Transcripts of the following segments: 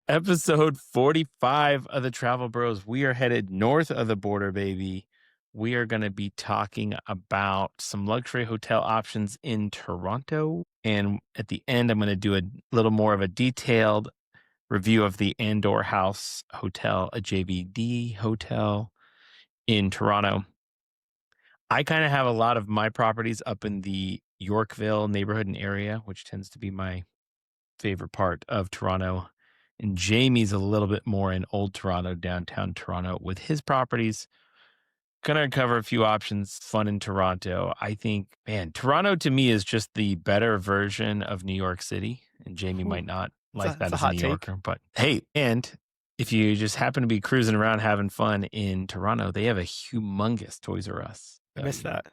Episode 45 of the Travel Bros. We are headed north of the border, baby. We are going to be talking about some luxury hotel options in Toronto. And at the end, I'm going to do a little more of a detailed review of the Anndor House Hotel, a JVD hotel in Toronto. I kind of have a lot of my properties up in the Yorkville neighborhood and area, which tends to be my favorite part of Toronto. And Jamie's a little bit more in old Toronto, downtown Toronto with his properties. Gonna cover a few options, fun in Toronto. I think, man, Toronto to me is just the better version of New York City. And Jamie Ooh, might not it's like a, that it's a as a hot New take. Yorker, but hey, and if you just happen to be cruising around having fun in Toronto, they have a humongous Toys R Us. I So missed you that.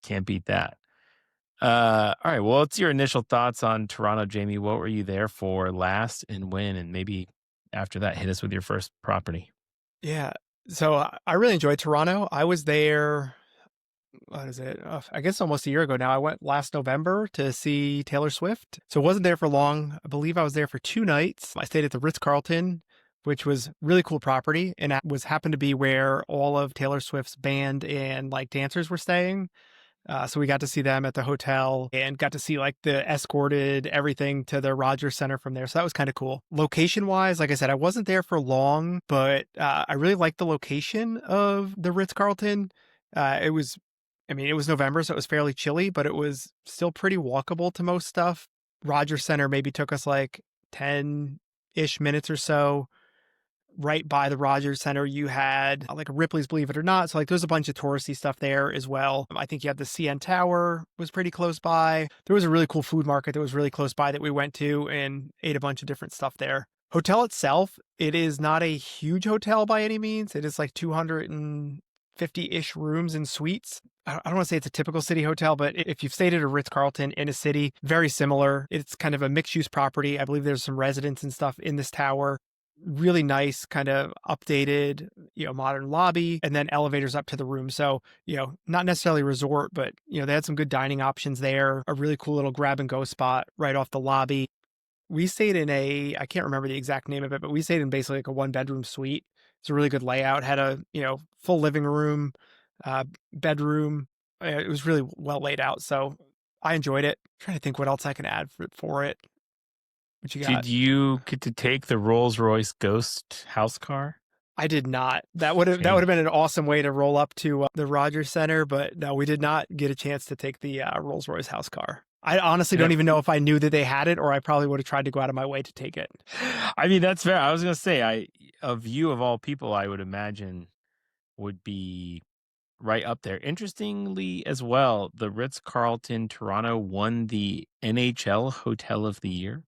can't beat that. All right. Well, what's your initial thoughts on Toronto, Jamie? What were you there for last and when? And maybe after that, hit us with your first property. Yeah. So I really enjoyed Toronto. I was there, what is it? I guess almost a year ago now. I went last November to see Taylor Swift. So I wasn't there for long. I believe I was there for 2 nights. I stayed at the Ritz-Carlton, which was really cool property. And that was happened to be where all of Taylor Swift's band and like dancers were staying. So we got to see them at the hotel and got to see like the escorted everything to the Rogers Center from there. So that was kind of cool. Location wise, like I said, I wasn't there for long, but I really liked the location of the Ritz Carlton. It was November, so it was fairly chilly, but it was still pretty walkable to most stuff. Rogers Center maybe took us like 10 ish minutes or so. Right by the Rogers Center, you had like Ripley's Believe It or Not. So like there's a bunch of touristy stuff there as well. I think you had the CN Tower was pretty close by. There was a really cool food market that was really close by that we went to and ate a bunch of different stuff there. Hotel itself, it is not a huge hotel by any means. It is like 250-ish rooms and suites. I don't want to say it's a typical city hotel, but if you've stayed at a Ritz-Carlton in a city, very similar. It's kind of a mixed-use property. I believe there's some residents and stuff in this tower. Really nice kind of updated, modern lobby and then elevators up to the room. So, not necessarily resort, but, they had some good dining options there, a really cool little grab and go spot right off the lobby. We stayed in I can't remember the exact name of it, but we stayed in basically like a 1 bedroom suite. It's a really good layout, had a, full living room, bedroom. It was really well laid out. So I enjoyed it. Trying to think what else I can add for it. What you got? Did you get to take the Rolls Royce Ghost house car? I did not. That would have Shame. been an awesome way to roll up to the Rogers Center, but no, we did not get a chance to take the Rolls Royce house car. I honestly don't Yep. even know if I knew that they had it, or I probably would have tried to go out of my way to take it. I mean, that's fair. I was gonna say, of you of all people, I would imagine would be right up there. Interestingly, as well, the Ritz Carlton Toronto won the NHL Hotel of the Year,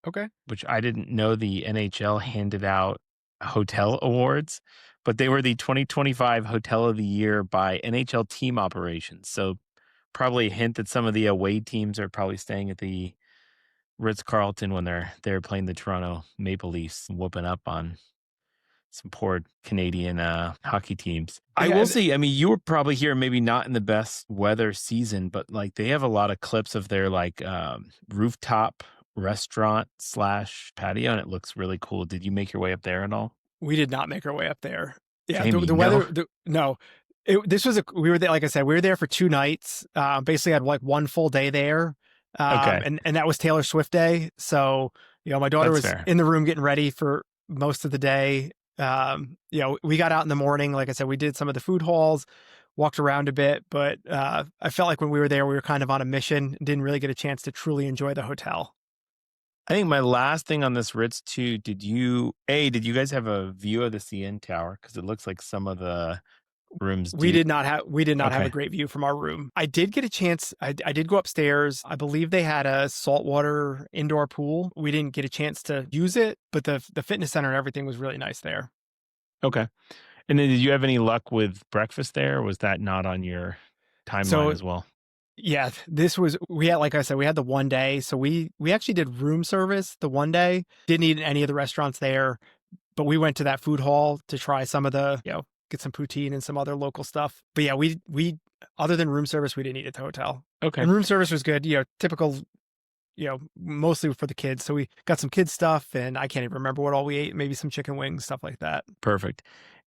Okay. which I didn't know the NHL handed out hotel awards, but they were the 2025 Hotel of the Year by NHL Team Operations. So probably a hint that some of the away teams are probably staying at the Ritz Carlton when they're playing the Toronto Maple Leafs, and whooping up on some poor Canadian hockey teams. I Yeah. will say, I mean, you were probably here, maybe not in the best weather season, but like they have a lot of clips of their like rooftop restaurant slash patio, and it looks really cool. Did you make your way up there at all? We did not make our way up there. Yeah. The, Jamie, the no. weather, no. We were there, like I said, we were there for 2 nights. Basically had like one full day there. Okay, And that was Taylor Swift day. So, my daughter that's was fair. in the room getting ready for most of the day. We got out in the morning. Like I said, we did some of the food halls, walked around a bit, but I felt like when we were there, we were kind of on a mission, didn't really get a chance to truly enjoy the hotel. I think my last thing on this Ritz too, did you guys have a view of the CN Tower? Because it looks like some of the rooms We do. did not have a Okay. great view from our room. I did get a chance. I did go upstairs. I believe they had a saltwater indoor pool. We didn't get a chance to use it, but the fitness center and everything was really nice there. Okay. And then did you have any luck with breakfast there? Or was that not on your timeline So as well? yeah, we had, like I said, we had the one day. So we actually did room service the one day. Didn't eat in any of the restaurants there, but we went to that food hall to try some of the, get some poutine and some other local stuff. But yeah, we other than room service, we didn't eat at the hotel. Okay. And room service was good, typical, mostly for the kids. So we got some kids stuff, and I can't even remember what all we ate. Maybe some chicken wings, stuff like that. Perfect.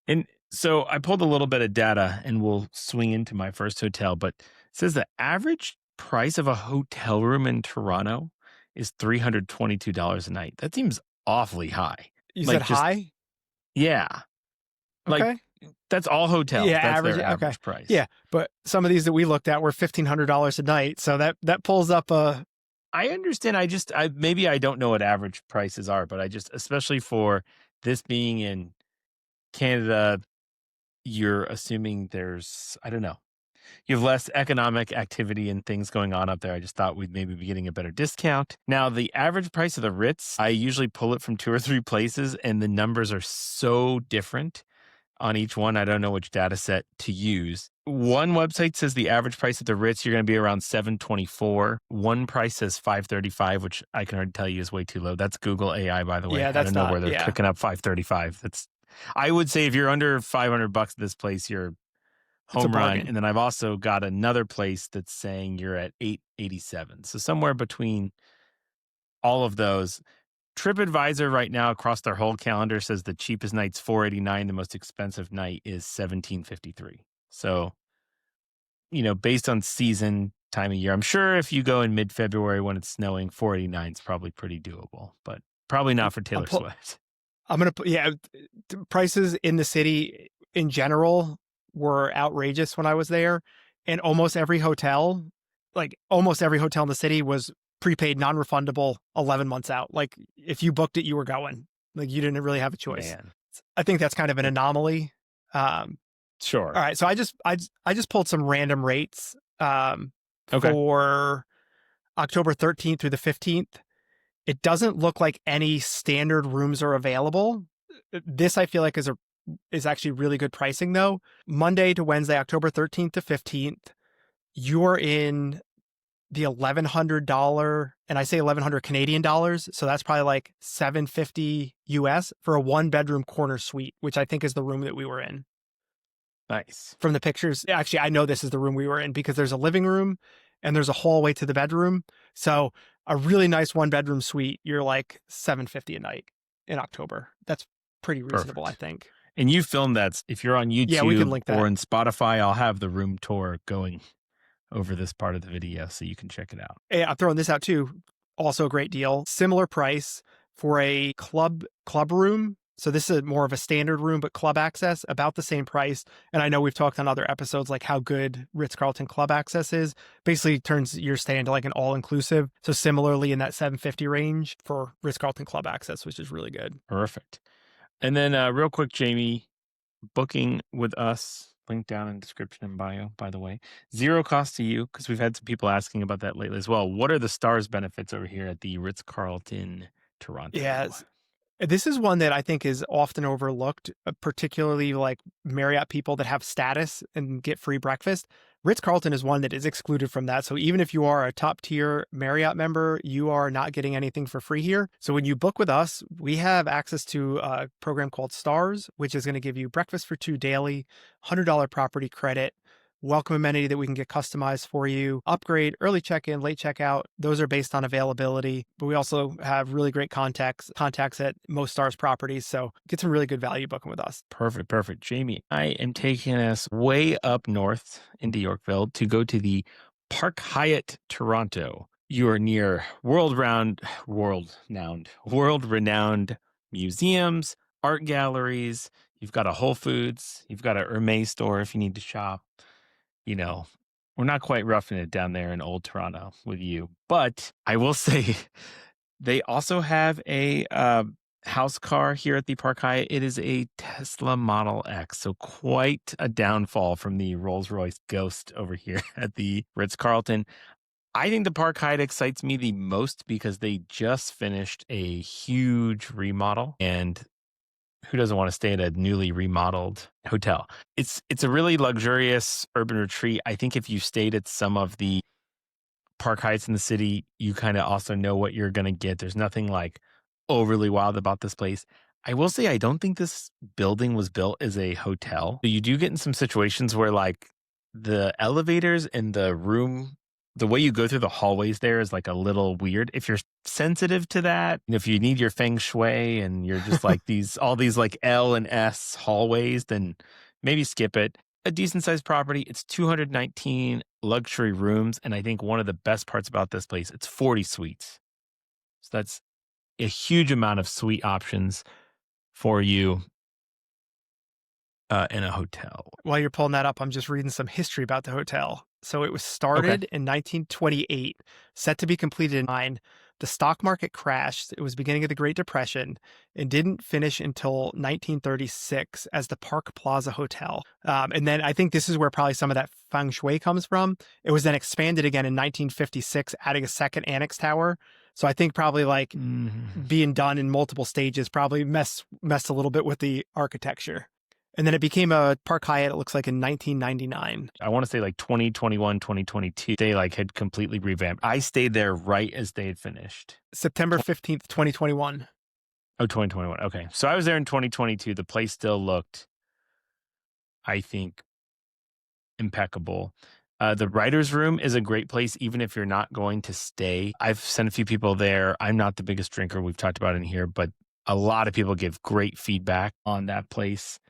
And so I pulled a little bit of data and we'll swing into my first hotel, but it says the average price of a hotel room in Toronto is $322 a night. That seems awfully high. You said Like just, high? yeah, like Okay. that's all Yeah, hotels. That's average. their Okay. average price. Yeah, but some of these that we looked at were $1,500 a night, so that pulls up a. I understand. Maybe I don't know what average prices are, but I just, especially for this being in Canada, you're assuming I don't know, you have less economic activity and things going on up there. I just thought we'd maybe be getting a better discount. Now, the average price of the Ritz, I usually pull it from 2 or 3 places, and the numbers are so different on each one. I don't know which data set to use. One website says the average price at the Ritz, you're going to be around 724. One price says 535, which I can already tell you is way too low. That's Google AI, by the way. Yeah, I that's don't know not. where they're Yeah, cooking up 535. I would say if you're under $500 at this place, you're it's a home run. bargain. And then I've also got another place that's saying you're at 887. So somewhere between all of those. TripAdvisor right now across their whole calendar says the cheapest night's 489, the most expensive night is 1753. So, based on season, time of year, I'm sure if you go in mid-February when it's snowing, 489 is probably pretty doable, but probably I'm, not for I'm Taylor pull, Swift. I'm gonna put. Yeah, prices in the city in general were outrageous when I was there, and almost every hotel in the city was prepaid, non-refundable, 11 months out. Like if you booked it, you were going. Like you didn't really have a choice. Man. I think that's kind of an anomaly. Um, Sure. all right, so I just pulled some random rates Okay. for October 13th through the 15th. It doesn't look like any standard rooms are available. This I feel like is actually really good pricing though. Monday to Wednesday, October 13th to 15th, you're in the $1,100, and I say 1,100 Canadian dollars, so that's probably like $750 US for a 1-bedroom corner suite, which I think is the room that we were in. Nice. From the pictures, actually I know this is the room we were in because there's a living room and there's a hallway to the bedroom. So a really nice 1-bedroom suite, you're like $750 a night in October. That's pretty reasonable, I Perfect. think. And you filmed that. If you're on Yeah, we can YouTube link or that. in Spotify, I'll have the room tour going over this part of the video so you can check it out. Yeah, I'm throwing this out too. Also a great deal. Similar price for a club room. So this is more of a standard room, but club access, about the same price. And I know we've talked on other episodes like how good Ritz-Carlton club access is. Basically turns your stay into like an all-inclusive. So similarly in that 750 range for Ritz-Carlton club access, which is really good. Perfect. And then real quick, Jamie, booking with us, link down in description and bio, by the way. Zero cost to you, because we've had some people asking about that lately as well. What are the stars benefits over here at the Ritz-Carlton Toronto? Yeah, this is one that I think is often overlooked, particularly like Marriott people that have status and get free breakfast. Ritz-Carlton is one that is excluded from that. So even if you are a top tier Marriott member, you are not getting anything for free here. So when you book with us, we have access to a program called Stars, which is going to give you breakfast for 2 daily, $100 property credit, welcome amenity that we can get customized for you, upgrade, early check-in, late checkout. Those are based on availability, but we also have really great contacts at most Stars properties. So get some really good value booking with us. Perfect, perfect. Jamie, I am taking us way up north into Yorkville to go to the Park Hyatt Toronto. You are near world-renowned museums, art galleries. You've got a Whole Foods. You've got a Hermes store if you need to shop. We're not quite roughing it down there in old Toronto with you. But I will say they also have a house car here at the Park Hyatt. It is a Tesla Model X. So quite a downfall from the Rolls-Royce Ghost over here at the Ritz-Carlton. I think the Park Hyatt excites me the most because they just finished a huge remodel, and who doesn't want to stay at a newly remodeled hotel? It's a really luxurious urban retreat. I think if you stayed at some of the Park Hyatts in the city, you kind of also know what you're going to get. There's nothing like overly wild about this place. I will say I don't think this building was built as a hotel. You do get in some situations where like the elevators and the room the way you go through the hallways there is like a little weird. If you're sensitive to that, if you need your feng shui and you're just like all these like L and S hallways, then maybe skip it. A decent sized property. It's 219 luxury rooms. And I think one of the best parts about this place, it's 40 suites. So that's a huge amount of suite options for you in a hotel. While you're pulling that up, I'm just reading some history about the hotel. So it was Okay. started in 1928, set to be completed in 9. The stock market crashed. It was beginning of the Great Depression and didn't finish until 1936 as the Park Plaza Hotel. And then I think this is where probably some of that feng shui comes from. It was then expanded again in 1956, adding a second annex tower. So I think probably like Mhm. being done in multiple stages probably messed a little bit with the architecture. And then it became a Park Hyatt, it looks like in 1999. I want to say like 2021, 2022, they like had completely revamped. I stayed there right as they had finished. September 15th, 2021. Oh, 2021. Okay. So I was there in 2022. The place still looked, I think, impeccable. The writer's room is a great place, even if you're not going to stay. I've sent a few people there. I'm not the biggest drinker we've talked about in here, but a lot of people give great feedback on that place.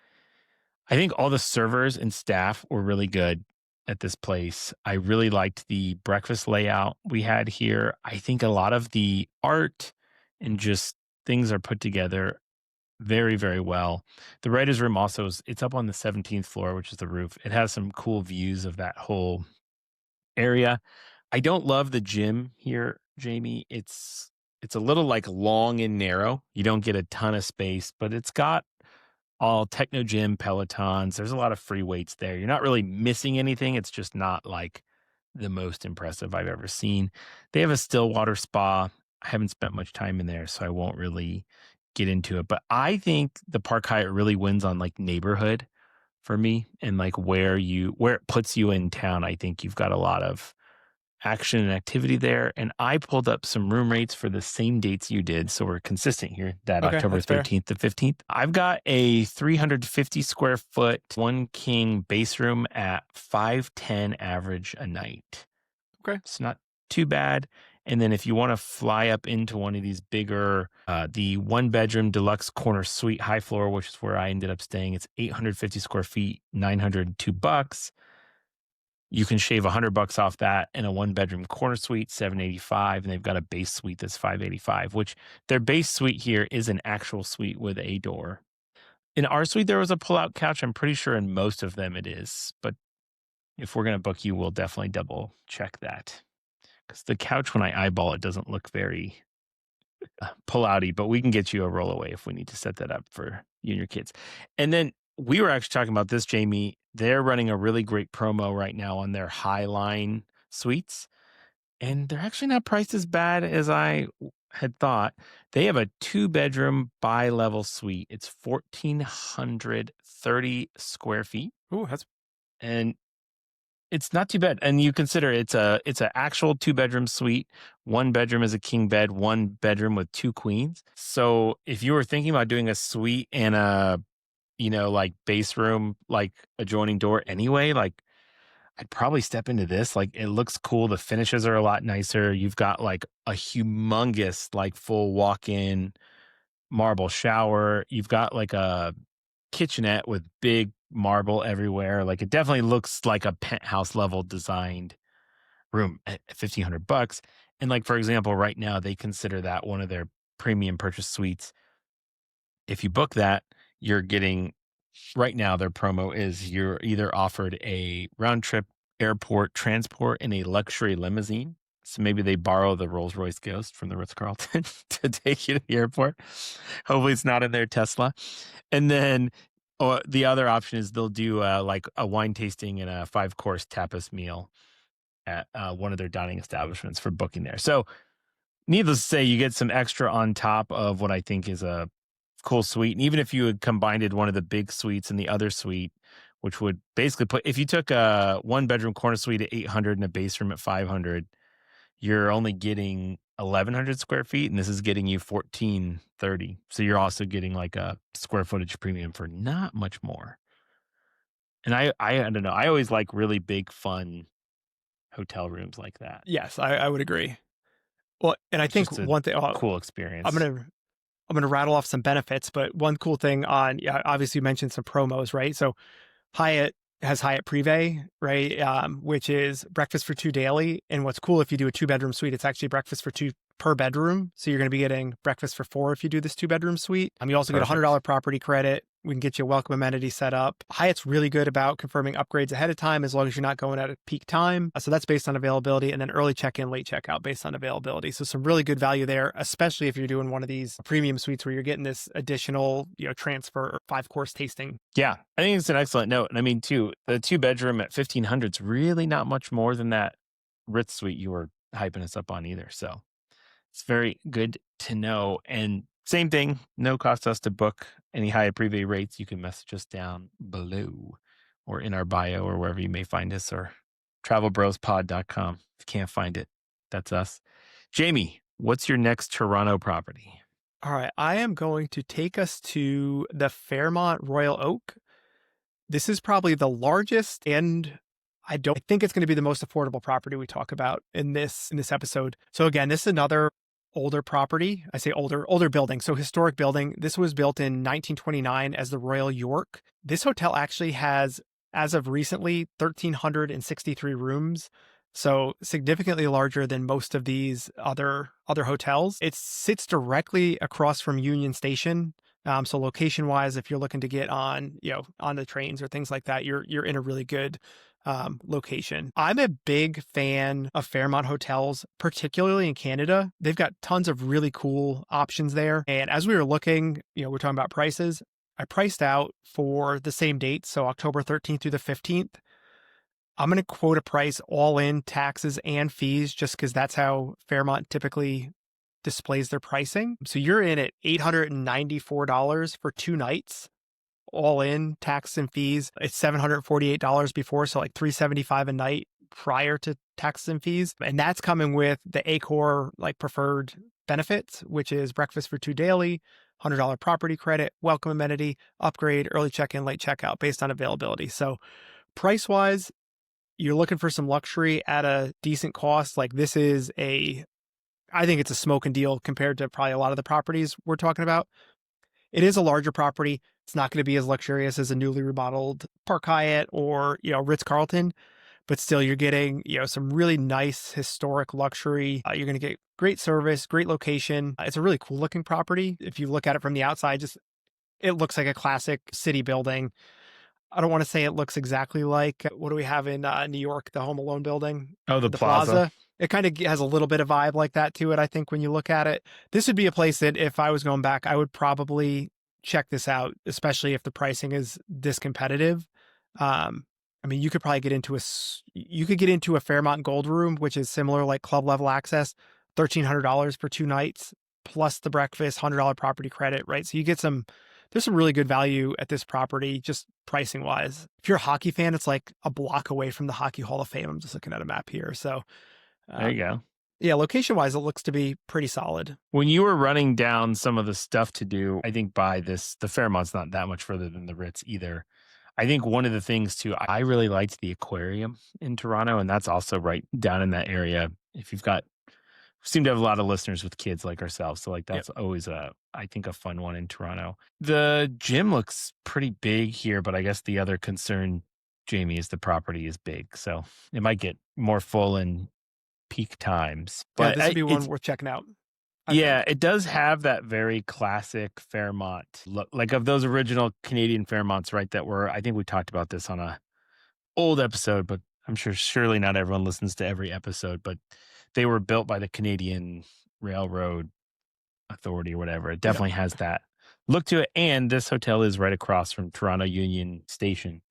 I think all the servers and staff were really good at this place. I really liked the breakfast layout we had here. I think a lot of the art and just things are put together very, very well. The writer's room also it's up on the 17th floor, which is the roof. It has some cool views of that whole area. I don't love the gym here, Jamie. It's a little like long and narrow. You don't get a ton of space, but it's got all techno gym, Pelotons. There's a lot of free weights there. You're not really missing anything. It's just not like the most impressive I've ever seen. They have a still water spa. I haven't spent much time in there, so I won't really get into it. But I think the Park Hyatt really wins on like neighborhood for me and like where it puts you in town. I think you've got a lot of action and activity there. And I pulled up some room rates for the same dates you did. So we're consistent here, that Okay, October that's fair. 13th to 15th. I've got a 350 square foot, one king base room at 510 average a night. Okay. It's not too bad. And then if you want to fly up into one of these bigger, the one bedroom deluxe corner suite high floor, which is where I ended up staying, it's 850 square feet, $902. You can shave $100 off that in a one bedroom corner suite, 785, and they've got a base suite that's 585, which their base suite here is an actual suite with a door. In our suite, there was a pull-out couch. I'm pretty sure in most of them it is, but if we're going to book you, we'll definitely double check that because the couch, when I eyeball it, doesn't look very pull-outy, but we can get you a rollaway if we need to set that up for you and your kids. And then we were actually talking about this, Jamie. They're running a really great promo right now on their Highline suites, and they're actually not priced as bad as had thought. They have a two-bedroom bi-level suite. It's 1,430 square feet, Ooh, that's and it's not too bad. And you consider it's a actual two-bedroom suite. One bedroom is a king bed, one bedroom with two queens. So if you were thinking about doing a suite and a, like base room, like adjoining door anyway, like I'd probably step into this. Like it looks cool. The finishes are a lot nicer. You've got like a humongous, like full walk-in marble shower. You've got like a kitchenette with big marble everywhere. Like it definitely looks like a penthouse level designed room at $1,500. And like, for example, right now they consider that one of their premium purchase suites. If you book that, you're getting right now their promo is you're either offered a round trip airport transport in a luxury limousine. So maybe they borrow the Rolls Royce Ghost from the Ritz-Carlton to take you to the airport. Hopefully it's not in their Tesla. And then or the other option is they'll do like a wine tasting and a 5-course tapas meal at one of their dining establishments for booking there. So needless to say, you get some extra on top of what I think is a cool suite. And even if you had combined one of the big suites and the other suite, which would basically put, if you took a one bedroom corner suite at 800 and a base room at 500, you're only getting 1,100 square feet. And this is getting you 1,430. So you're also getting like a square footage premium for not much more. And I don't know. I always like really big, fun hotel rooms like that. Yes, I would agree. Well, and I It's think just a one thing cool I'm experience. gonna I'm gonna rattle off some benefits, but one cool thing on yeah, obviously you mentioned some promos, right? So Hyatt has Hyatt Privé, right? Which is breakfast for two daily. And what's cool if you do a two-bedroom suite, it's actually breakfast for two per bedroom. So you're going to be getting breakfast for four if you do this two-bedroom suite. You also get a Perfect. $100 property credit. We can get you a welcome amenity set up. Hyatt's really good about confirming upgrades ahead of time as long as you're not going at a peak time. So that's based on availability, and then early check-in, late checkout based on availability. So some really good value there, especially if you're doing one of these premium suites where you're getting this additional, transfer or five-course tasting. Yeah, I think it's an excellent note. And I mean, too, the two bedroom at 1,500 is really not much more than that Ritz suite you were hyping us up on either. So it's very good to know. And same thing, no cost us to book any Hyatt Privé rates. You can message us down below or in our bio or wherever you may find us or travelbrospod.com. If you can't find it, that's us. Jamie, what's your next Toronto property? All right, I am going to take us to the Fairmont Royal Oak. This is probably the largest, and I think it's going to be the most affordable property we talk about in this episode. So again, this is another older property. I say older building. So historic building. This was built in 1929 as the Royal York. This hotel actually has, as of recently, 1,363 rooms. So significantly larger than most of these other hotels. It sits directly across from Union Station. So location wise, if you're looking to get on, on the trains or things like that, you're in a really good location. I'm a big fan of Fairmont hotels, particularly in Canada. They've got tons of really cool options there. And as we were looking, we're talking about prices. I priced out for the same date, so October 13th through the 15th. I'm going to quote a price all in taxes and fees just because that's how Fairmont typically displays their pricing. So you're in at $894 for 2 nights, all in tax and fees. It's $748 before, so like $375 a night prior to taxes and fees. And that's coming with the Accor like preferred benefits, which is breakfast for two daily, $100 property credit, welcome amenity, upgrade, early check-in, late checkout based on availability. So price wise, you're looking for some luxury at a decent cost. Like I think it's a smoking deal compared to probably a lot of the properties we're talking about. It is a larger property. It's not going to be as luxurious as a newly remodeled Park Hyatt or, Ritz-Carlton, but still you're getting, some really nice historic luxury. You're going to get great service, great location. It's a really cool looking property. If you look at it from the outside, just it looks like a classic city building. I don't want to say it looks exactly like what do we have in New York, the Home Alone building, Oh, the the plaza. Plaza. It kind of has a little bit of vibe like that to it, I think, when you look at it. This would be a place that if I was going back, I would probably check this out, especially if the pricing is this competitive. You could probably you could get into a Fairmont Gold Room, which is similar, like club level access, $1,300 for 2 nights, plus the breakfast, $100 property credit, right? So there's some really good value at this property, just pricing wise. If you're a hockey fan, it's like a block away from the Hockey Hall of Fame. I'm just looking at a map here. So, There you um, go. yeah, location wise, it looks to be pretty solid. When you were running down some of the stuff to do, I think the Fairmont's not that much further than the Ritz either. I think one of the things too, I really liked the aquarium in Toronto, and that's also right down in that area. If you've got, seem to have a lot of listeners with kids like ourselves, so like Yep. that's always I think a fun one in Toronto. The gym looks pretty big here, but I guess the other concern, Jamie, is the property is big, so it might get more full in peak times. Yeah, But this would be one it's worth checking out, I yeah, think. it does have that very classic Fairmont look, like of those original Canadian Fairmonts, right? That were, I think we talked about this on a old episode, but I'm sure surely not everyone listens to every episode, but they were built by the Canadian Railroad Authority or whatever. It Yep. definitely has that look to it. And this hotel is right across from Toronto Union Station,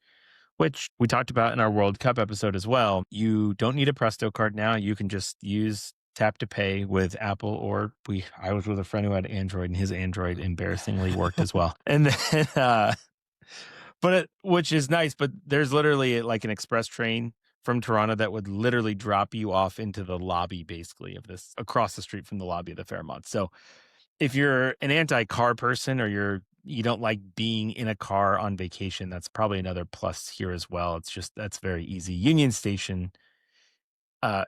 which we talked about in our World Cup episode as well. You don't need a Presto card now. You can just use tap to pay with Apple or I was with a friend who had Android and his Android embarrassingly worked as well. And then which is nice, but there's literally like an express train from Toronto that would literally drop you off into the lobby basically of this across the street from the lobby of the Fairmont. So if you're an anti-car person or you don't like being in a car on vacation, that's probably another plus here as well. It's just that's very easy. Union Station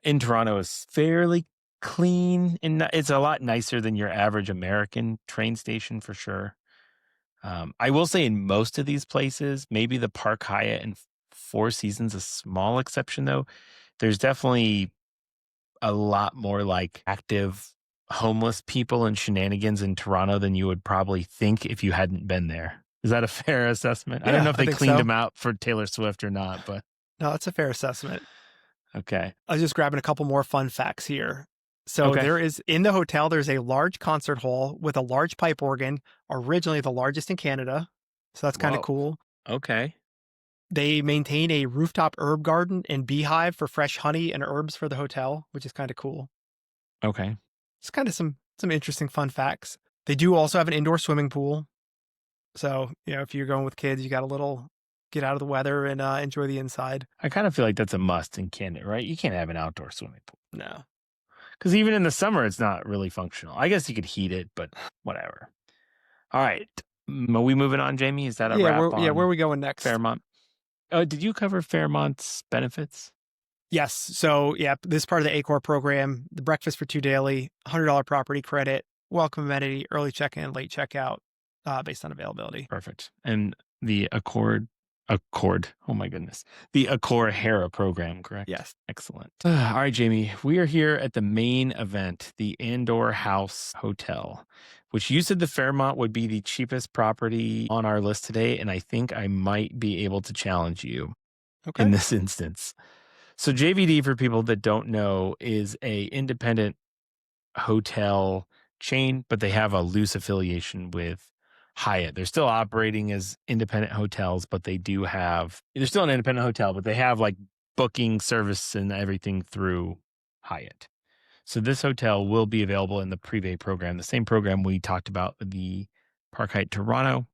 in Toronto is fairly clean, and it's a lot nicer than your average American train station for sure. I will say in most of these places, maybe the Park Hyatt and Four Seasons a small exception though. There's definitely a lot more like active homeless people and shenanigans in Toronto than you would probably think if you hadn't been there. Is that a fair assessment? I don't know Yeah, if I they think cleaned so. them out for Taylor Swift or not, but No, that's a fair assessment. okay. I was just grabbing a couple more fun facts here. So Okay. there is in the hotel, there's a large concert hall with a large pipe organ, originally the largest in Canada. So that's kind of Whoa. cool. Okay. They maintain a rooftop herb garden and beehive for fresh honey and herbs for the hotel, which is kind of cool. Okay. It's kind of some interesting fun facts. They do also have an indoor swimming pool. So, if you're going with kids, you got a little get out of the weather and enjoy the inside. I kind of feel like that's a must in Canada, right? You can't have an outdoor swimming pool No. because even in the summer, it's not really functional. I guess you could heat it, but whatever. All right. Are we moving on, Jamie? Is that a Yeah, wrap where are on we going next? Fairmont? Oh, did you cover Fairmont's benefits? Yes. So, yeah, this part of the ACOR program, the breakfast for two daily, $100 property credit, welcome amenity, early check-in, late checkout, based on availability. Perfect. And the Accord. Oh my goodness. The Accor Hera program, correct? Yes. Excellent. All right, Jamie. We are here at the main event, the Anndor House Hotel, which you said the Fairmont would be the cheapest property on our list today. And I think I might be able to challenge you in Okay. this instance. So JVD, for people that don't know, is a independent hotel chain, but they have a loose affiliation with Hyatt. They're still operating as independent hotels, but they're still an independent hotel, but they have like booking service and everything through Hyatt. So this hotel will be available in the Privé program, the same program we talked about with the Park Hyatt Toronto.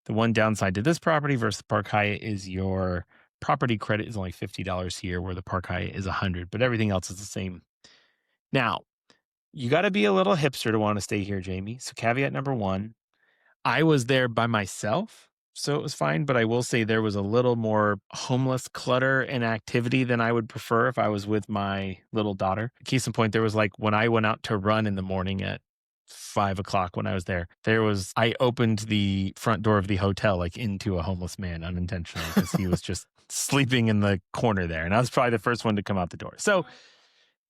The one downside to this property versus the Park Hyatt is your property credit is only $50 here, where the Park Hyatt is $100, but everything else is the same. Now, you got to be a little hipster to want to stay here, Jamie. So caveat number one, I was there by myself, so it was fine. But I will say there was a little more homeless clutter and activity than I would prefer if I was with my little daughter. Case in point, there was like when I went out to run in the morning at 5 o'clock when I was I opened the front door of the hotel like into a homeless man unintentionally because he was just sleeping in the corner there. And I was probably the first one to come out the door. So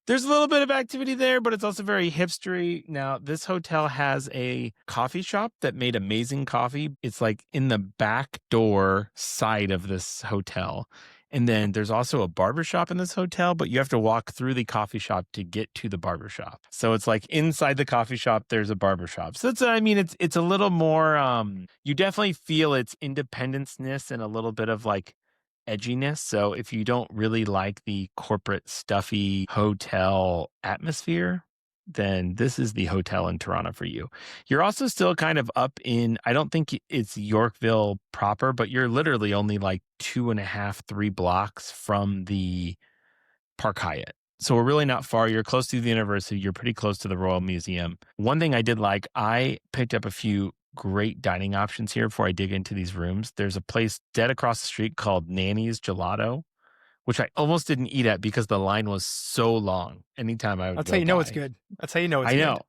there's a little bit of activity there, but it's also very hipstery. Now, this hotel has a coffee shop that made amazing coffee. It's like in the back door side of this hotel. And then there's also a barber shop in this hotel, but you have to walk through the coffee shop to get to the barber shop. So it's like inside the coffee shop, there's a barber shop. So it's a little more, you definitely feel its independence-ness and a little bit of like edginess. So if you don't really like the corporate stuffy hotel atmosphere, then this is the hotel in Toronto for you. You're also still kind of up in, I don't think it's Yorkville proper, but you're literally only like 2.5, 3 blocks from the Park Hyatt. So we're really not far. You're close to the university. You're pretty close to the Royal Museum. One thing I did like, I picked up a few great dining options here before I dig into these rooms. There's a place dead across the street called Nanny's Gelato, which I almost didn't eat at because the line was so long anytime I would That's how go you know it's by. good. That's how you know it's I good. know.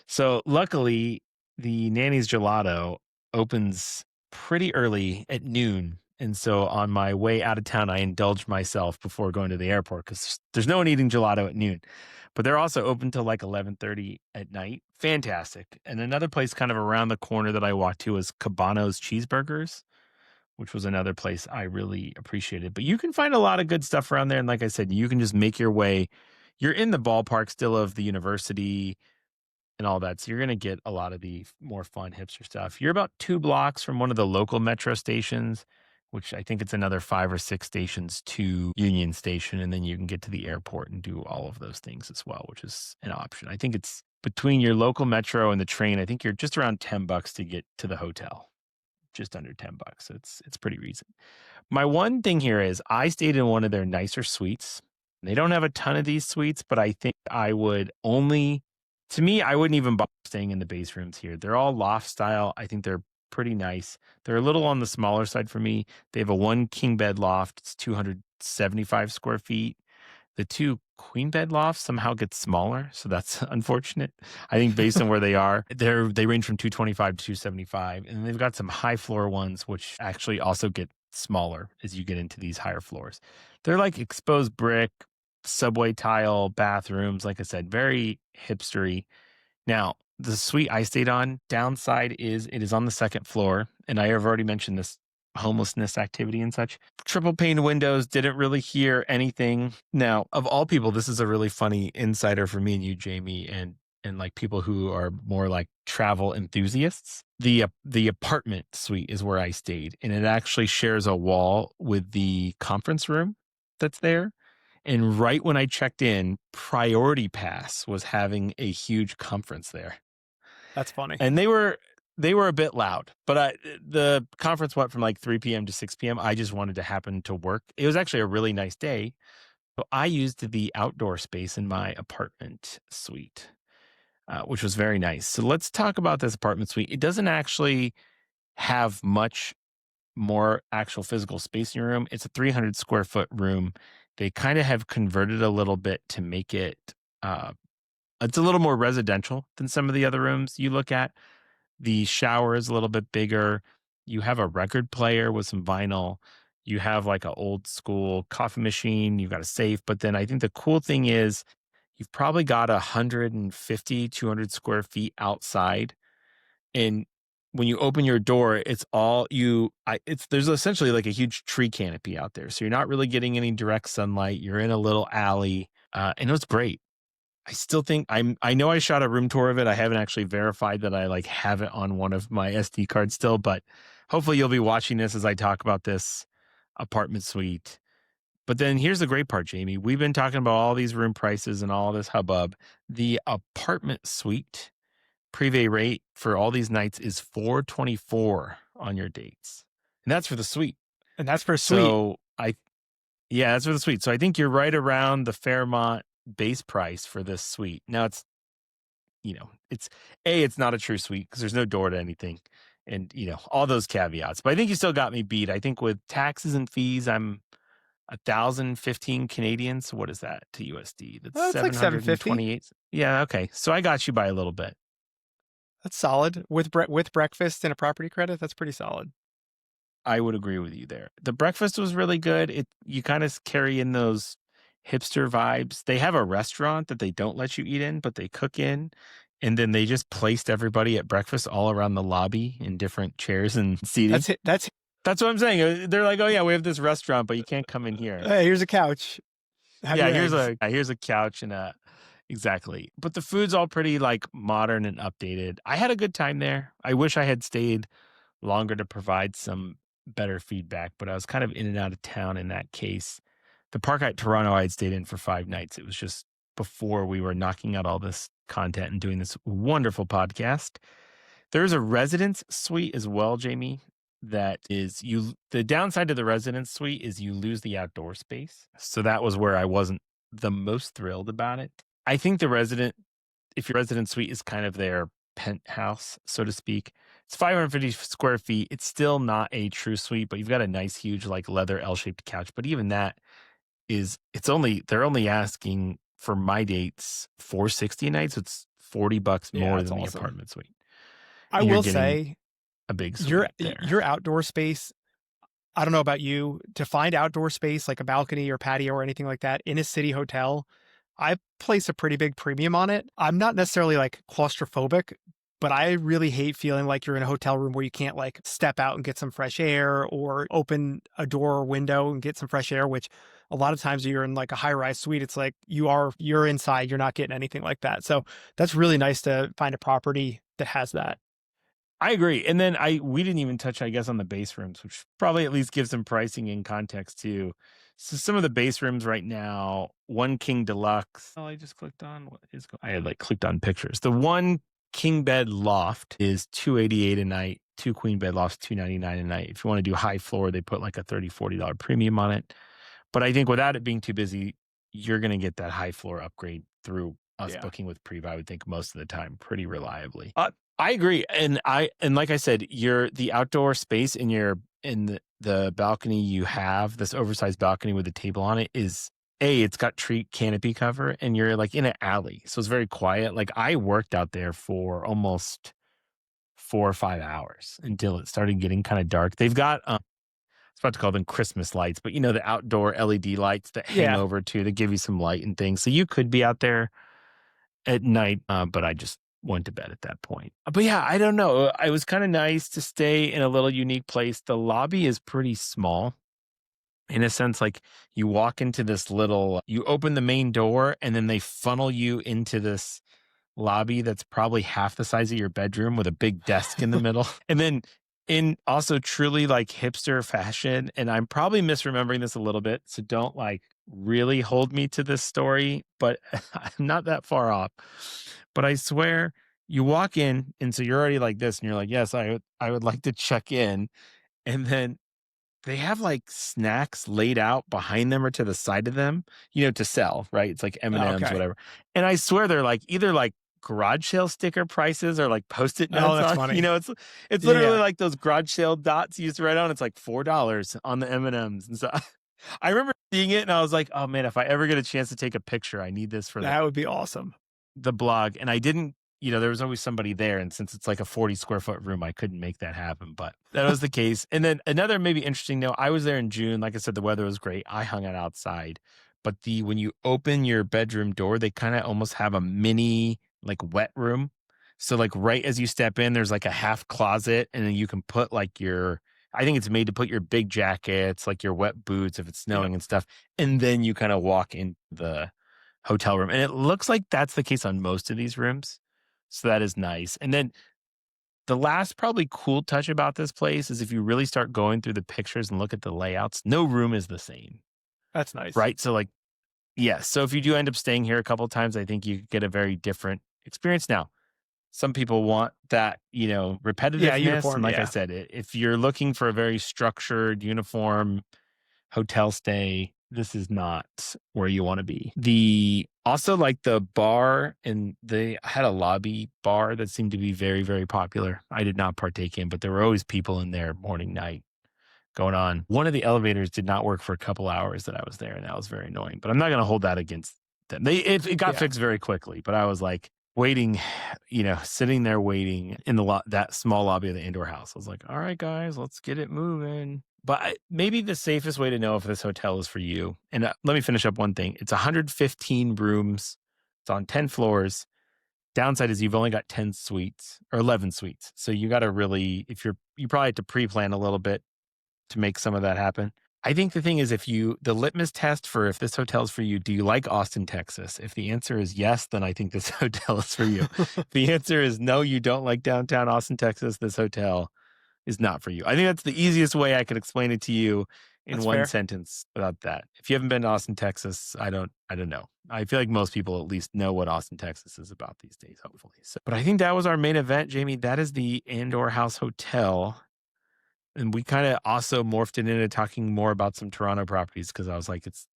So luckily, the Nanny's Gelato opens pretty early at noon. And so on my way out of town, I indulged myself before going to the airport because there's no one eating gelato at noon. But they're also open till like 11:30 at night. Fantastic. And another place kind of around the corner that I walked to was Cabano's Cheeseburgers, which was another place I really appreciated. But you can find a lot of good stuff around there. And like I said, you can just make your way. You're in the ballpark still of the university and all that. So you're going to get a lot of the more fun hipster stuff. You're about 2 blocks from one of the local metro stations, which I think it's another 5 or 6 stations to Union Station. And then you can get to the airport and do all of those things as well, which is an option. I think it's between your local metro and the train. I think you're just around $10 to get to the hotel, just under $10. So it's pretty reasonable. My one thing here is I stayed in one of their nicer suites. They don't have a ton of these suites, but I think I would only, to me, I wouldn't even bother staying in the base rooms here. They're all loft style. I think they're pretty nice. They're a little on the smaller side for me. They have a one king bed loft. It's 275 square feet. The two queen bed lofts somehow get smaller, so that's unfortunate. I think based on where they are, they range from 225 to 275, and they've got some high floor ones which actually also get smaller as you get into these higher floors. They're like exposed brick, subway tile bathrooms, like I said, very hipstery. Now, the suite I stayed on, downside is it is on the second floor, and I have already mentioned this homelessness activity and such. Triple pane windows, didn't really hear anything. Now, of all people, this is a really funny insider for me and you, Jamie, and like people who are more like travel enthusiasts. The apartment suite is where I stayed, and it actually shares a wall with the conference room that's there. And right when I checked in, Priority Pass was having a huge conference there. That's funny. And they were a bit loud, but the conference went from like 3 p.m. to 6 p.m. I just wanted to happen to work. It was actually a really nice day. So I used the outdoor space in my apartment suite, which was very nice. So let's talk about this apartment suite. It doesn't actually have much more actual physical space in your room. It's a 300 square foot room. They kind of have converted a little bit to make it, uh, it's a little more residential than some of the other rooms you look at. The shower is a little bit bigger. You have a record player with some vinyl. You have like an old school coffee machine. You've got a safe. But then I think the cool thing is you've probably got 150, 200 square feet outside. And when you open your door, it's all you, it's, there's essentially like a huge tree canopy out there. So you're not really getting any direct sunlight. You're in a little alley. And it was great. I still think I know I shot a room tour of it. I haven't actually verified that I like have it on one of my SD cards still, but hopefully you'll be watching this as I talk about this apartment suite. But then here's the great part, Jamie. We've been talking about all these room prices and all this hubbub. The apartment suite privé rate for all these nights is $424 on your dates. And that's for the suite. And that's for a suite. So yeah, that's for the suite. So I think you're right around the Fairmont base price for this suite. Now it's not a true suite because there's no door to anything, and all those caveats. But I think you still got me beat. I think with taxes and fees, I'm 1,015 Canadian. So what is that to USD? That's It's like 750. 728. Yeah, okay. So I got you by a little bit. That's solid with breakfast and a property credit. That's pretty solid. I would agree with you there. The breakfast was really good. You kind of carry in those hipster vibes. They have a restaurant that they don't let you eat in, but they cook in. And then they just placed everybody at breakfast all around the lobby in different chairs and seating. That's it. That's what I'm saying. They're like, oh yeah, we have this restaurant, but you can't come in here. Hey, here's a couch. Have Yeah, your eggs. here's a couch and a exactly. But the food's all pretty like modern and updated. I had a good time there. I wish I had stayed longer to provide some better feedback, but I was kind of in and out of town in that case. The park at Toronto I had stayed in for 5 nights. It was just before we were knocking out all this content and doing this wonderful podcast. There's a residence suite as well, Jamie. That is the downside to the residence suite is you lose the outdoor space. So that was where I wasn't the most thrilled about it. I think if your resident suite is kind of their penthouse, so to speak, it's 550 square feet. It's still not a true suite, but you've got a nice, huge, like leather L-shaped couch. But even that they're only asking for my dates 460 a night. So it's $40 Yeah, more that's than the awesome. apartment suite. I And you're will getting say a big your suite there. your outdoor space. I don't know about you, to find outdoor space like a balcony or patio or anything like that in a city hotel, I place a pretty big premium on it. I'm not necessarily like claustrophobic, but I really hate feeling like you're in a hotel room where you can't like step out and get some fresh air or open a door or window and get some fresh air, which a lot of times you're in like a high-rise suite. It's like you're inside, you're not getting anything like that. So that's really nice to find a property that has that. I agree. And then we didn't even touch, I guess, on the base rooms, which probably at least gives some pricing in context too. So some of the base rooms right now, one king deluxe. Oh, I just clicked on I had like clicked on pictures. The one king bed loft is $288 a night. Two queen bed lofts, $299 a night. If you want to do high floor, they put like a $30-$40 premium on it. But I think without it being too busy, you're going to get that high floor upgrade through us booking with Priv, I would think most of the time pretty reliably. I agree. And like I said, the outdoor space in the balcony you have, this oversized balcony with a table on it, is it's got tree canopy cover and you're like in an alley. So it's very quiet. Like I worked out there for almost 4 or 5 hours until it started getting kind of dark. They've got, I was about to call them Christmas lights, but the outdoor LED lights that hang Yeah, over too, that give you some light and things. So you could be out there at night, but I just went to bed at that point. But yeah, I don't know. It was kind of nice to stay in a little unique place. The lobby is pretty small in a sense. Like you walk into this little, you open the main door and then they funnel you into this lobby that's probably half the size of your bedroom with a big desk in the middle. And then in also truly like hipster fashion, and I'm probably misremembering this a little bit, so don't like really hold me to this story, but I'm not that far off. But I swear you walk in and so you're already like this and you're like, "Yes, I would like to check in." And then they have, like, snacks laid out behind them or to the side of them, to sell, right? It's like oh, M&Ms, okay. whatever. And I swear they're, like, either, like, garage sale sticker prices or, like, Post-it Oh, notes that's on funny. it's literally Yeah, like those garage sale dots you used to write on. It's like $4 on the M&Ms. And so I remember seeing it and I was like, "Oh, man, if I ever get a chance to take a picture, I need this for that would be awesome. the blog." And I didn't, there was always somebody there. And since it's like a 40 square foot room, I couldn't make that happen. But that was the case. And then another maybe interesting note, I was there in June. Like I said, the weather was great. I hung out outside. But when you open your bedroom door, they kind of almost have a mini like wet room. So like right as you step in, there's like a half closet, and then you can put like I think it's made to put your big jackets, like your wet boots if it's Yep, snowing and stuff. And then you kind of walk in the hotel room. And it looks like that's the case on most of these rooms. So that is nice. And then the last probably cool touch about this place is if you really start going through the pictures and look at the layouts, no room is the same, that's nice. right? So like, yes. So if you do end up staying here a couple times, I think you get a very different experience. Now, some people want that, Yeah, repetitiveness. And uniform, like I yeah, said, if you're looking for a very structured, uniform hotel stay, this is not where you want to be. The also like the bar, and they had a lobby bar that seemed to be very, very popular. I did not partake in, but there were always people in there morning, night going on. One of the elevators did not work for a couple hours that I was there, and that was very annoying. But I'm not going to hold that against them. It got yeah. fixed very quickly, but I was like waiting, sitting there waiting in the that small lobby of the Anndor house. I was like, all right, guys, let's get it moving. But maybe the safest way to know if this hotel is for you. And let me finish up one thing. It's 115 rooms. It's on 10 floors. Downside is you've only got 10 suites or 11 suites. So you got to really, you probably have to pre-plan a little bit to make some of that happen. I think the thing is, the litmus test for if this hotel is for you, do you like Austin, Texas? If the answer is yes, then I think this hotel is for you. If the answer is no, you don't like downtown Austin, Texas, this hotel is not for you. I think that's the easiest way I could explain it to you in That's one fair. sentence about that. If you haven't been to Austin, Texas, I don't know. I feel like most people at least know what Austin, Texas is about these days, hopefully. So, but I think that was our main event, Jamie. That is the Anndor House Hotel. And we kinda also morphed it into talking more about some Toronto properties because I was like, it's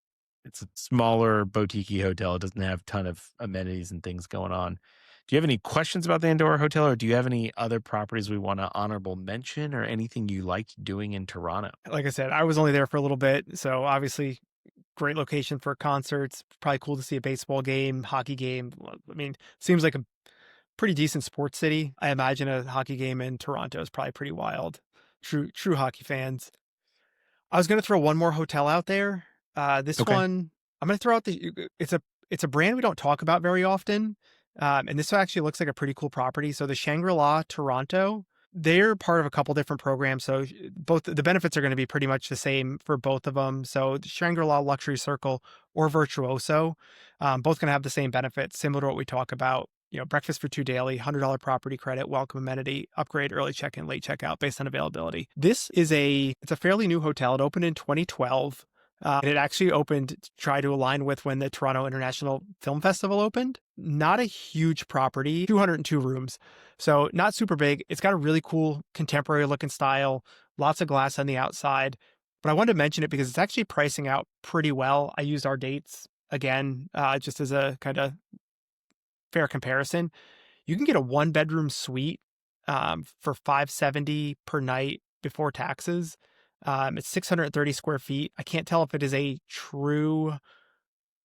a smaller boutique hotel. It doesn't have a ton of amenities and things going on. Do you have any questions about the Anndor Hotel, or do you have any other properties we wanna honorable mention, or anything you liked doing in Toronto? Like I said, I was only there for a little bit, so obviously great location for concerts. Probably cool to see a baseball game, hockey game. I mean, seems like a pretty decent sports city. I imagine a hockey game in Toronto is probably pretty wild. True hockey fans. I was gonna throw one more hotel out there. This Okay. one I'm gonna throw out it's a brand we don't talk about very often. And this actually looks like a pretty cool property. So the Shangri-La Toronto, they're part of a couple different programs. So both the benefits are going to be pretty much the same for both of them. So the Shangri-La Luxury Circle or Virtuoso, both going to have the same benefits, similar to what we talk about. Breakfast for two daily, $100 property credit, welcome amenity, upgrade, early check-in, late checkout based on availability. This is it's a fairly new hotel. It opened in 2012. And it actually opened to try to align with when the Toronto International Film Festival opened. Not a huge property, 202 rooms. So not super big. It's got a really cool contemporary looking style, lots of glass on the outside. But I wanted to mention it because it's actually pricing out pretty well. I used our dates again, just as a kind of fair comparison. You can get a one bedroom suite for 570 per night before taxes. It's 630 square feet. I can't tell if it is a true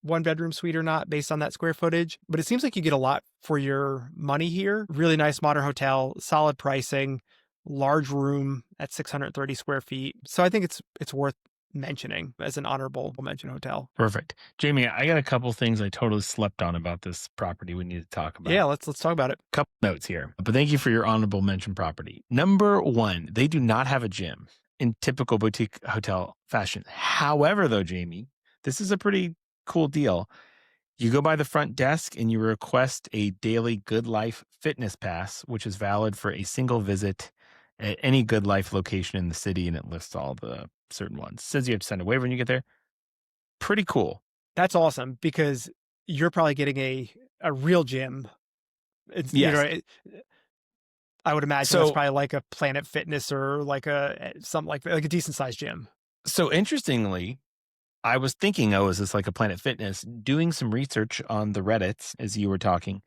one bedroom suite or not based on that square footage, but it seems like you get a lot for your money here. Really nice modern hotel, solid pricing, large room at 630 square feet. So I think it's worth mentioning as an honorable mention hotel. Perfect. Jamie, I got a couple things I totally slept on about this property we need to talk Yeah, about. let's talk about it. Couple notes here, but thank you for your honorable mention property. Number one, they do not have a gym in typical boutique hotel fashion. However, though, Jamie, this is a pretty cool deal. You go by the front desk and you request a daily Good Life fitness pass, which is valid for a single visit at any Good Life location in the city, and it lists all the certain ones. It says you have to send a waiver when you get there. Pretty cool. That's awesome because you're probably getting a real gym. It's Yes. I would imagine that's So probably like a Planet Fitness or like a something like a decent sized gym. so interestingly, I was thinking, oh, is this like a Planet Fitness? Doing some research on the Reddits as you were talking,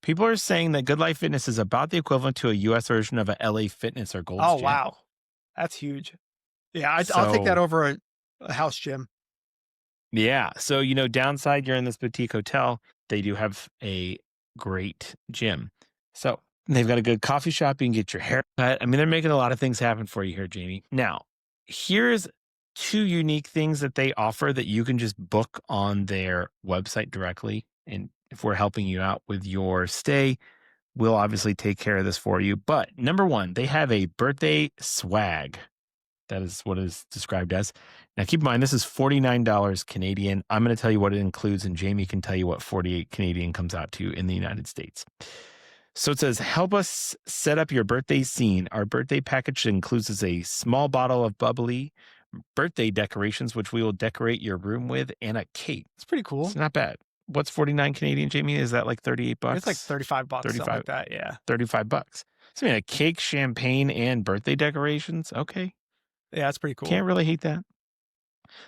people are saying that Good Life Fitness is about the equivalent to a US version of a LA Fitness or Gold's Oh Gym. wow, that's huge. Yeah, I'll take that So over a house gym. yeah. So, downside, you're in this boutique hotel. They do have a great gym. So they've got a good coffee shop. You can get your hair cut. I mean, they're making a lot of things happen for you here, Jamie. Now, here's two unique things that they offer that you can just book on their website directly. And if we're helping you out with your stay, we'll obviously take care of this for you. But number one, they have a birthday swag. That is what it is described as. Now, keep in mind, this is $49 Canadian. I'm going to tell you what it includes, and Jamie can tell you what 48 Canadian comes out to in the United States. So it says, help us set up your birthday scene. Our birthday package includes a small bottle of bubbly, birthday decorations, which we will decorate your room with, and a cake. It's pretty cool. It's not bad. What's 49 Canadian, Jamie? Is that like 38 bucks? It's like 35 bucks, something 35, like that. Yeah. 35 bucks. So, I mean, a cake, champagne, and birthday decorations. Okay. Yeah, that's pretty cool. Can't really hate that.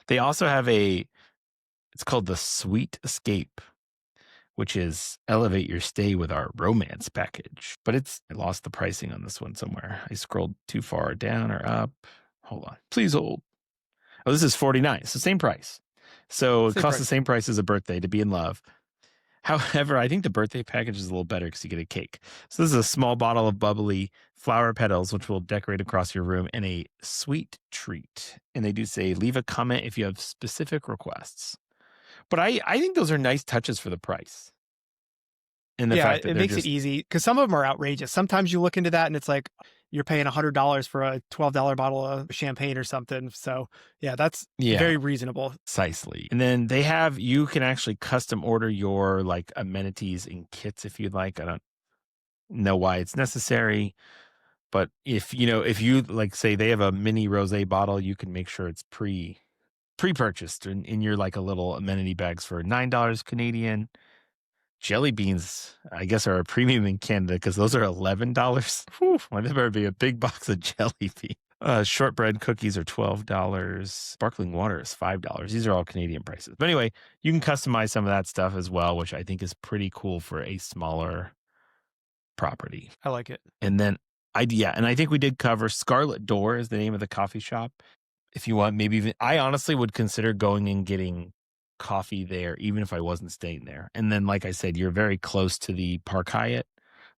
They also have it's called the Sweet Escape, which is elevate your stay with our romance package. But I lost the pricing on this one somewhere. I scrolled too far down or up. Hold on. Please hold. Oh, this is 49. It's the same price. So it Same costs price. the same price as a birthday to be in love. However, I think the birthday package is a little better because you get a cake. So this is a small bottle of bubbly flower petals, which will decorate across your room, and a sweet treat. And they do say, leave a comment if you have specific requests. But I think those are nice touches for the price. And the Yeah, fact that it they're makes it easy because some of them are outrageous. Sometimes you look into that and it's like you're paying $100 for a $12 bottle of champagne or something. So yeah, that's very reasonable. Precisely. And then you can actually custom order your like amenities in kits if you'd like. I don't know why it's necessary, but if you like say they have a mini rosé bottle, you can make sure it's pre-purchased in your like a little amenity bags for $9 Canadian. Jelly beans, I guess, are a premium in Canada because those are $11. Whew, well, there better be a big box of jelly beans. Shortbread cookies are $12. Sparkling water is $5. These are all Canadian prices. But anyway, you can customize some of that stuff as well, which I think is pretty cool for a smaller property. I like it. And then and I think we did cover Scarlet Door is the name of the coffee shop. If you want, maybe even I honestly would consider going and getting coffee there, even if I wasn't staying there. And then, like I said, you're very close to the Park Hyatt.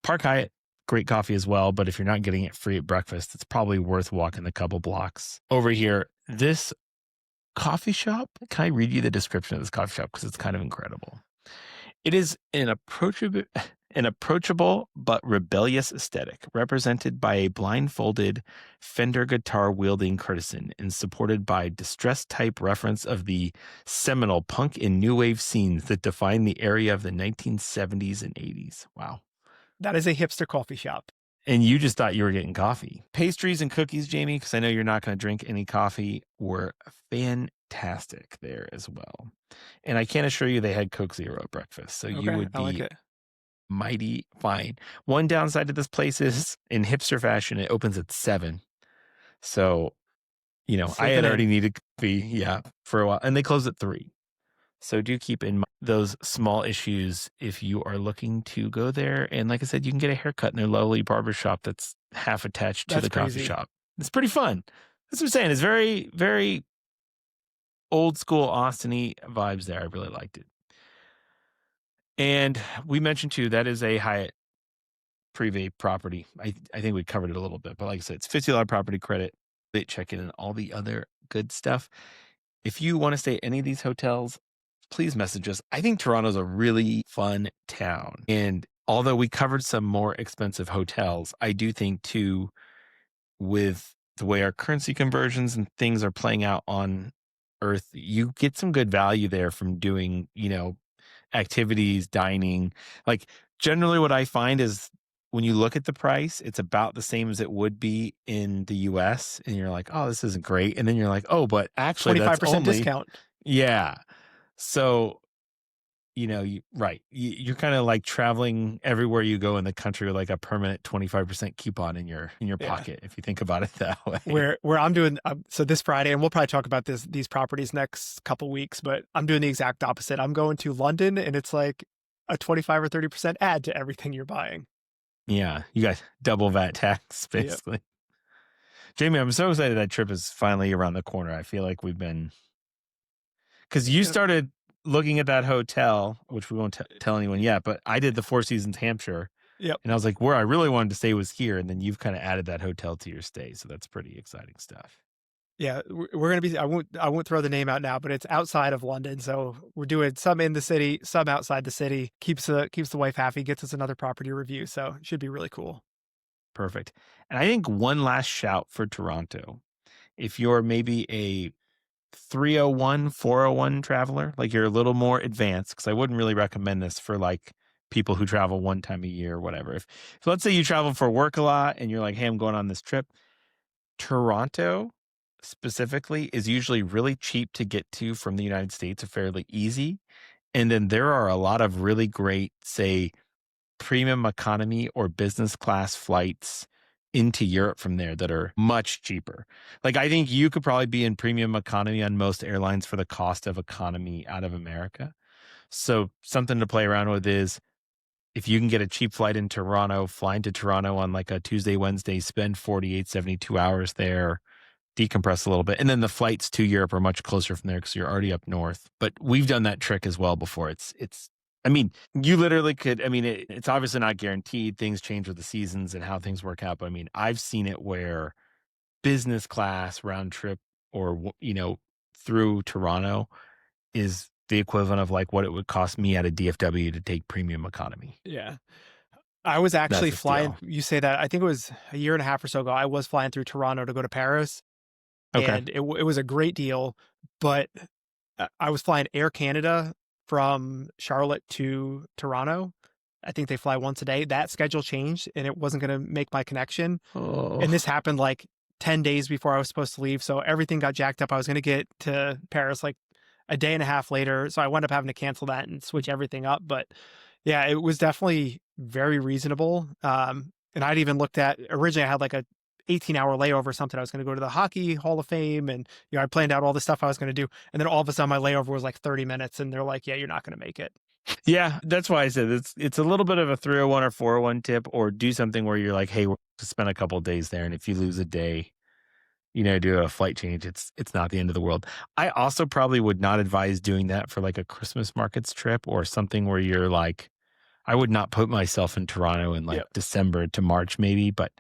Park Hyatt, great coffee as well. But if you're not getting it free at breakfast, it's probably worth walking the couple blocks over here. This coffee shop, can I read you the description of this coffee shop? Because it's kind of incredible. It is an approachable but rebellious aesthetic, represented by a blindfolded Fender guitar-wielding courtesan and supported by distress-type reference of the seminal punk and new wave scenes that define the area of the 1970s and 80s. Wow. That is a hipster coffee shop. And you just thought you were getting coffee. Pastries and cookies, Jamie, because I know you're not going to drink any coffee, were fantastic there as well. And I can assure you they had Coke Zero at breakfast. So you would I like be it. mighty fine. One downside to this place is in hipster fashion, it opens at 7. So, I had already needed coffee, for a while. And they close at 3. So do keep in mind those small issues if you are looking to go there. And like I said, you can get a haircut in their lovely barber shop that's half attached to the coffee shop. It's pretty fun. That's what I'm saying. It's very, very old school Austin-y vibes there. I really liked it. And we mentioned too, that is a Hyatt Privé property. I think we covered it a little bit, but like I said, it's $50 property credit. They check in and all the other good stuff. If you want to stay at any of these hotels, please message us. I think Toronto's a really fun town. And although we covered some more expensive hotels, I do think too, with the way our currency conversions and things are playing out on Earth, you get some good value there from doing, activities, dining. Like generally what I find is when you look at the price, it's about the same as it would be in the US and you're like, "Oh, this isn't great." And then you're like, "Oh, but actually that's 25% only." discount. Yeah. So, you're kind of like traveling everywhere you go in the country with like a permanent 25% coupon in your Yeah. pocket if you think about it that way. Where I'm doing so this Friday, and we'll probably talk about these properties next couple weeks, but I'm doing the exact opposite. I'm going to London, and it's like a 25 or 30% add to everything you're buying. Yeah, you got double VAT tax Yep. basically. Jamie, I'm so excited that trip is finally around the corner. I feel like because you Yep. started looking at that hotel, which we won't tell anyone yet, but I did the Four Seasons Hampshire, Yep. and I was like, where I really wanted to stay was here, and then you've kind of added that hotel to your stay, so that's pretty exciting stuff. Yeah, we're gonna be. I won't throw the name out now, but it's outside of London, so we're doing some in the city, some outside the city. Keeps the wife happy, gets us another property review, so it should be really cool. Perfect. And I think one last shout for Toronto. If you're maybe a 301, 401 traveler, like you're a little more advanced, because I wouldn't really recommend this for like people who travel one time a year or whatever. If let's say you travel for work a lot and you're like, hey, I'm going on this trip, Toronto specifically is usually really cheap to get to from the United States, or fairly easy. And then there are a lot of really great, say, premium economy or business class flights into Europe from there that are much cheaper. Like, I think you could probably be in premium economy on most airlines for the cost of economy out of America. So, something to play around with is if you can get a cheap flight in Toronto, fly into Toronto on like a Tuesday, Wednesday, spend 48, 72 hours there, decompress a little bit. And then the flights to Europe are much closer from there because you're already up north. But we've done that trick as well before. I mean, you literally could, I mean, it's obviously not guaranteed. Things change with the seasons and how things work out. But I mean, I've seen it where business class round trip or, through Toronto is the equivalent of like what it would cost me at a DFW to take premium economy. Yeah. I was actually That's a flying. steal. You say that. I think it was a year and a half or so ago. I was flying through Toronto to go to Paris, Okay. and it was a great deal. But I was flying Air Canada from Charlotte to Toronto. I think they fly once a day. That schedule changed, and it wasn't going to make my connection. And this Oh, happened like 10 days before I was supposed to leave. So everything got jacked up. I was going to get to Paris like a day and a half later. So I wound up having to cancel that and switch everything up. But yeah, it was definitely very reasonable. And I'd even looked at originally I had like a 18-hour layover or something. I was going to go to the Hockey Hall of Fame and I planned out all the stuff I was going to do. And then all of a sudden my layover was like 30 minutes and they're like, yeah, you're not going to make it. yeah. That's why I said it's a little bit of a 301 or 401 tip, or do something where you're like, hey, we're to spend a couple of days there. And if you lose a day, do a flight change. It's not the end of the world. I also probably would not advise doing that for like a Christmas markets trip or something where you're like, I would not put myself in Toronto in like Yep. December to March maybe, but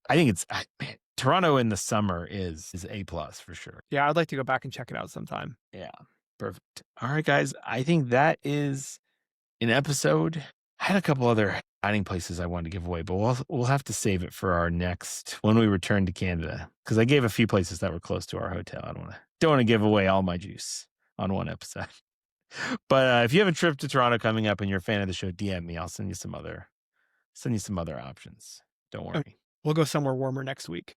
I think man, Toronto in the summer is A plus for sure. Yeah, I'd like to go back and check it out sometime. Yeah. Perfect. All right, guys. I think that is an episode. I had a couple other dining places I wanted to give away, but we'll have to save it for our next when we return to Canada, because I gave a few places that were close to our hotel. I don't want to give away all my juice on one episode. But if you have a trip to Toronto coming up and you're a fan of the show, DM me. I'll send you some other options. Don't Uh, worry. We'll go somewhere warmer next week.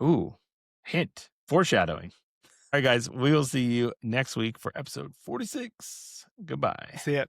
Ooh, hint, foreshadowing. All right, guys, we will see you next week for episode 46. Goodbye. See ya.